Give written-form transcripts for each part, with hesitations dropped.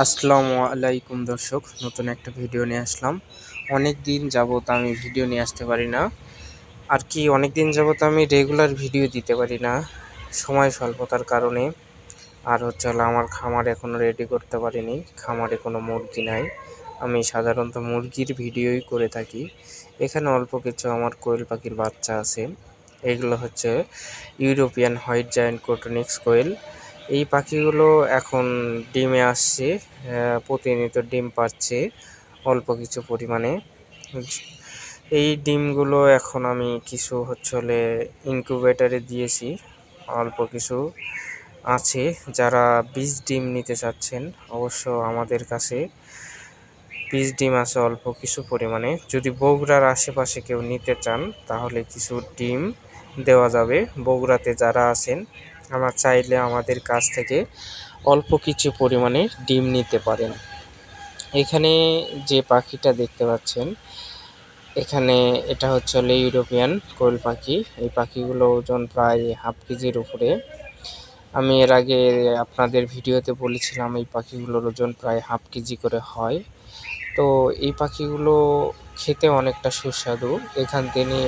আসসালামু আলাইকুম দর্শক, নতুন একটা ভিডিও নিয়ে আসলাম। অনেক দিন যাবত আমি ভিডিও নিয়ে আসতে পারি না, আর কি অনেক দিন যাবত আমি রেগুলার ভিডিও দিতে পারি না সময় স্বল্পতার কারণে। আর হচ্ছে হলো আমার খামার এখনও রেডি করতে পারিনি, খামারে কোনো মুরগি নাই। আমি সাধারণত মুরগির ভিডিওই করে থাকি। এখানে অল্প কিছু আমার কোয়েল পাখির বাচ্চা আছে। এগুলো হচ্ছে ইউরোপিয়ান হোয়াইট জায়ান্ট কোটনিক্স কোয়েল। এই পাখিগুলো এখন ডিমে আসছে, প্রতিনিয়ত ডিম পাচ্ছে অল্প কিছু পরিমাণে। এই ডিমগুলো এখন আমি কিছু হচ্ছে হলে ইনকিউবেটরে দিয়েছি। অল্প কিছু আছে, যারা বীজ ডিম নিতে চাচ্ছেন অবশ্য আমাদের কাছে বীজ ডিম আছে অল্প কিছু পরিমাণে। যদি বগুড়ার আশেপাশে কেউ নিতে চান তাহলে কিছু ডিম দেওয়া যাবে। বগুড়াতে যারা আছেন আমার চাইলে আমাদের কাছ থেকে অল্প কিছু পরিমাণে ডিম নিতে পারেন। এখানে যে পাখিটা দেখতে পাচ্ছেন, এখানে এটা হচ্ছে হলো ইউরোপিয়ান কোয়েল পাখি। এই পাখিগুলো ওজন প্রায় হাফ কেজির উপরে। আমি এর আগে আপনাদের ভিডিওতে বলেছিলাম এই পাখিগুলোর ওজন প্রায় হাফ কেজি করে হয়। তো এই পাখিগুলো খেতে অনেকটা সুস্বাদু। এখান থেকে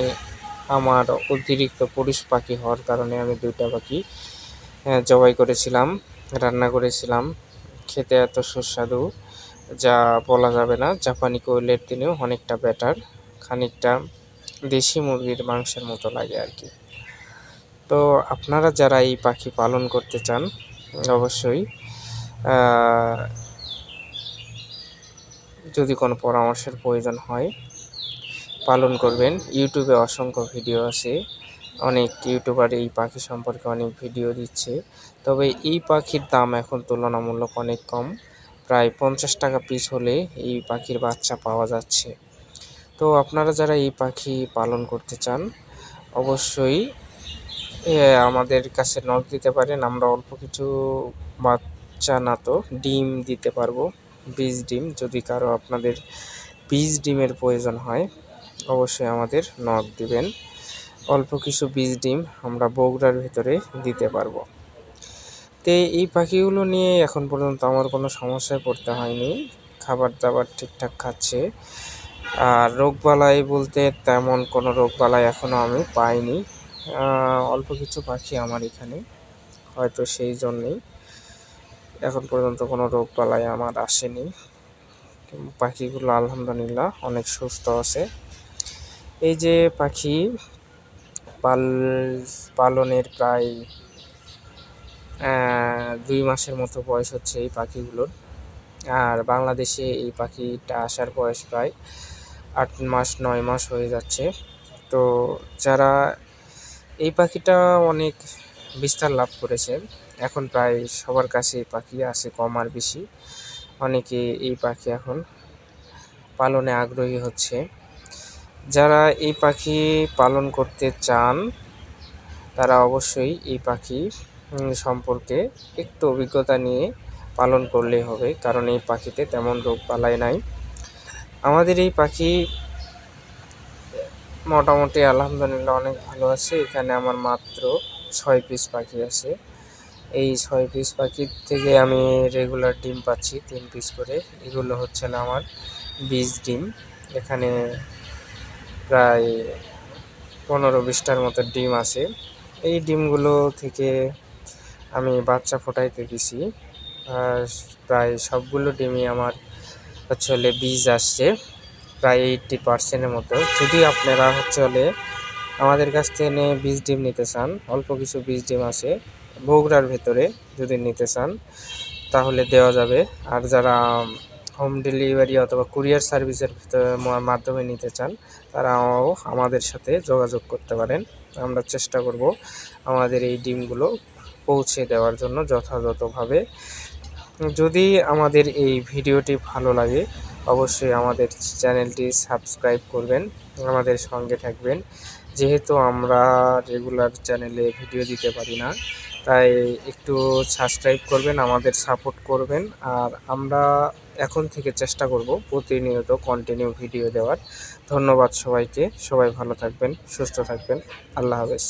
আমার অতিরিক্ত পুরুষ পাখি হওয়ার কারণে আমি দুইটা পাখি জবাই করেছিলাম, রান্না করেছিলাম। খেতে এত সুস্বাদু যা বলা যাবে না। জাপানি কোয়েলের দিনেও অনেকটা বেটার, খানিকটা দেশি মুরগির মাংসের মতো লাগে আর কি। তো আপনারা যারা এই পাখি পালন করতে চান অবশ্যই যদি কোনো পরামর্শের প্রয়োজন হয় পালন করবেন। ইউটিউবে অসংখ্য ভিডিও আছে, অনেক ইউটিউবার এই পাখি সম্পর্কে অনেক ভিডিও দিচ্ছে। তবে এই পাখির দাম এখন তুলনামূলক অনেক কম, প্রায় 50 টাকা পিস হলে এই পাখির বাচ্চা পাওয়া যাচ্ছে। তো আপনারা যারা এই পাখি পালন করতে চান অবশ্যই আমাদের কাছে নক দিতে পারেন। আমরা অল্প কিছু বাচ্চা না তো ডিম দিতে পারবো, বীজ ডিম। যদি কারো আপনাদের বীজ ডিমের প্রয়োজন হয় অবশ্যই আমাদের নক দিবেন। অল্প কিছু বীজ ডিম আমরা বগুড়ার ভিতরে দিতে পারবো। তো এই পাখিগুলো নিয়ে এখন পর্যন্ত আমার কোনো সমস্যায় পড়তে হয়নি, খাবার দাবার ঠিকঠাক খাচ্ছে। আর রোগবালাই বলতে তেমন কোনো রোগবালাই এখনও আমি পাইনি। অল্প কিছু পাখি আমার এখানে, হয়তো সেই জন্যেই এখন পর্যন্ত কোনো রোগবালাই আমার আসেনি। পাখিগুলো আলহামদুলিল্লাহ অনেক সুস্থ আছে। এই যে পাখি পালনের প্রায় 2 মাসের মতো বয়স হচ্ছে এই পাখিগুলোর। আর বাংলাদেশে এই পাখিটা আসার বয়স প্রায় 8 মাস 9 মাস হয়ে যাচ্ছে। তো যারা এই পাখিটা অনেক বিস্তার লাভ করেছে, এখন প্রায় সবার কাছে এই পাখি আছে, কম আর বেশি। অনেকে এই পাখি এখন পালনে আগ্রহী হচ্ছে। যারা এই পাখি পালন করতে চান তারা অবশ্যই এই পাখি সম্পর্কে একটু অভিজ্ঞতা নিয়ে পালন করলেই হবে, কারণ এই পাখিতে তেমন রোগবালাই নাই। আমাদের এই পাখি মোটামুটি আলহামদুলিল্লাহ অনেক ভালো আছে। এখানে আমার মাত্র 6 পিস পাখি আছে। এই 6 পিস পাখির থেকে আমি রেগুলার ডিম পাচ্ছি 3 পিস করে। এগুলো হচ্ছে না আমার বীজ ডিম। এখানে প্রায় 15-20টার মতো ডিম আছে। এই ডিমগুলো থেকে আমি বাচ্চা ফোটাইতে দিছি। আর প্রায় সবগুলো ডিমই আমার হচ্ছে হলে বীজ আসছে, প্রায় 80% মতো। যদি আপনারা হচ্ছে হলে আমাদের কাছ থেকে বীজ ডিম নিতে চান, অল্প কিছু বীজ ডিম আছে বগুড়ার ভেতরে, যদি নিতে চান তাহলে দেওয়া যাবে। আর যারা হোম ডেলিভারি অথবা কুরিয়ার সার্ভিসের মাধ্যমে নিতে চান তারাও আমাদের সাথে যোগাযোগ করতে পারেন। আমরা চেষ্টা করব আমাদের এই ডিমগুলো পৌঁছে দেওয়ার জন্য যথাযথভাবে। যদি আমাদের এই ভিডিওটি ভালো লাগে অবশ্যই আমাদের চ্যানেলটি সাবস্ক্রাইব করবেন, আমাদের সঙ্গে থাকবেন। যেহেতু আমরা রেগুলার চ্যানেলে ভিডিও দিতে পারি না, তাই একটু সাবস্ক্রাইব করবেন, আমাদের সাপোর্ট করবেন। আর আমরা এখন থেকে চেষ্টা করব প্রতিনিয়ত কন্টিনিউ ভিডিও দেওয়ার। ধন্যবাদ সবাইকে, সবাই ভালো থাকবেন, সুস্থ থাকবেন। আল্লাহ হাফেজ।